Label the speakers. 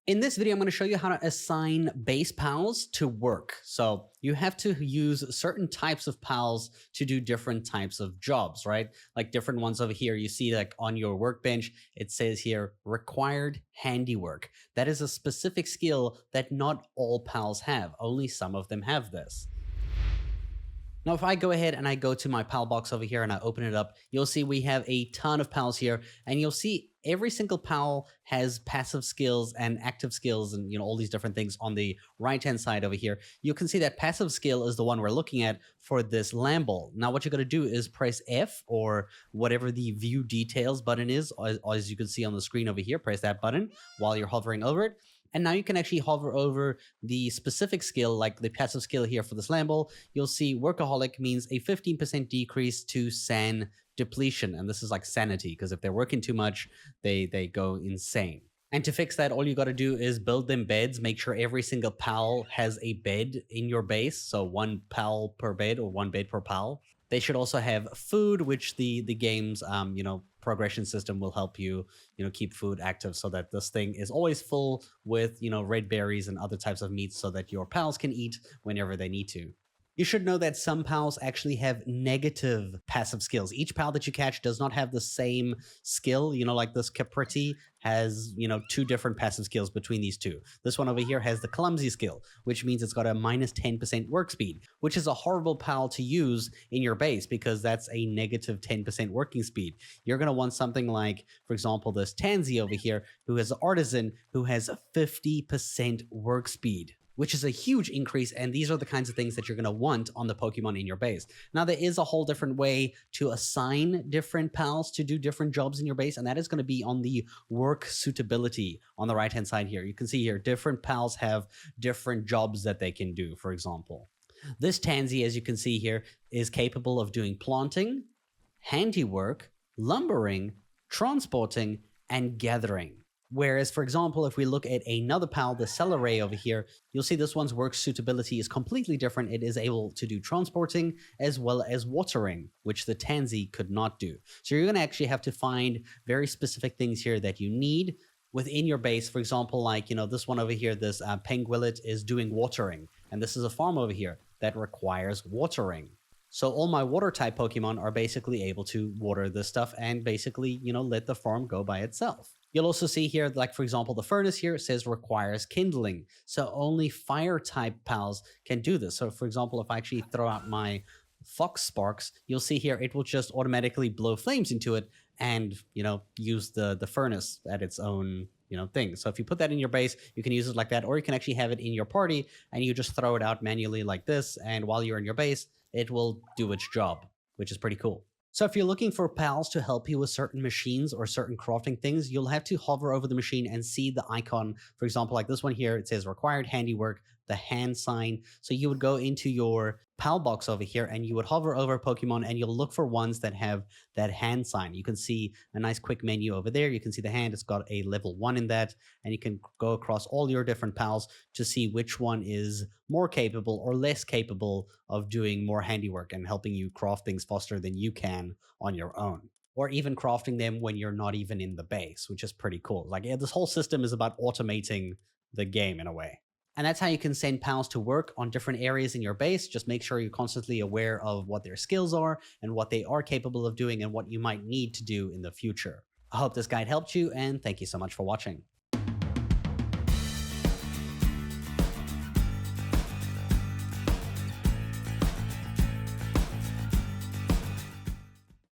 Speaker 1: In this video, I'm going to show you how to assign base pals to work. So you have to use certain types of pals to do different types of jobs, right? Like different ones over here. You see like on your workbench, it says here, required handiwork. That is a specific skill that not all pals have. Only some of them have this. Now, if I go ahead and I go to my pal box over here and I open it up, you'll see we have a ton of pals here, and you'll see every single pal has passive skills and active skills and all these different things on the right hand side over here. You can see that passive skill is the one we're looking at for this Lamble. Now what you're going to do is press F or whatever the view details button is, as you can see on the screen over here. Press that button while you're hovering over it. And now you can actually hover over the specific skill, like the passive skill here for this Lamble. You'll see workaholic means a 15% decrease to san depletion. And this is like sanity, because if they're working too much, they go insane. And to fix that, all you got to do is build them beds. Make sure every single pal has a bed in your base. So one pal per bed or one bed per pal. They should also have food, which the game's progression system will help you keep food active, so that this thing is always full with red berries and other types of meats, so that your pals can eat whenever they need to. You should know that some pals actually have negative passive skills. Each pal that you catch does not have the same skill. Like this Capriti has, two different passive skills between these two. This one over here has the clumsy skill, which means it's got a minus 10% work speed, which is a horrible pal to use in your base because that's a negative 10% working speed. You're going to want something like, for example, this Tansy over here, who has an artisan who has a 50% work speed, which is a huge increase, and these are the kinds of things that you're going to want on the Pokemon in your base. Now, there is a whole different way to assign different pals to do different jobs in your base, and that is going to be on the work suitability on the right-hand side here. You can see here, different pals have different jobs that they can do, for example. This Tansy, as you can see here, is capable of doing planting, handiwork, lumbering, transporting, and gathering. Whereas, for example, if we look at another pal, the Celeray over here, you'll see this one's work suitability is completely different. It is able to do transporting as well as watering, which the Tansy could not do. So you're going to actually have to find very specific things here that you need within your base. For example, like, this one over here, this Penguillet is doing watering. And this is a farm over here that requires watering. So all my water type Pokemon are basically able to water this stuff and basically, let the farm go by itself. You'll also see here, like, for example, the furnace here says requires kindling. So only fire type pals can do this. So for example, if I actually throw out my Fox Sparks, you'll see here it will just automatically blow flames into it and, use the furnace at its own thing. So if you put that in your base, you can use it like that, or you can actually have it in your party and you just throw it out manually like this. And while you're in your base, it will do its job, which is pretty cool. So if you're looking for pals to help you with certain machines or certain crafting things, you'll have to hover over the machine and see the icon. For example, like this one here, it says required handiwork, the hand sign. So you would go into your pal box over here and you would hover over Pokemon and you'll look for ones that have that hand sign. You can see a nice quick menu over there. You can see the hand, it's got a level 1 in that, and you can go across all your different pals to see which one is more capable or less capable of doing more handiwork and helping you craft things faster than you can on your own, or even crafting them when you're not even in the base, which is pretty cool. Like, yeah, this whole system is about automating the game in a way. And that's how you can send pals to work on different areas in your base. Just make sure you're constantly aware of what their skills are and what they are capable of doing and what you might need to do in the future. I hope this guide helped you, and thank you so much for watching.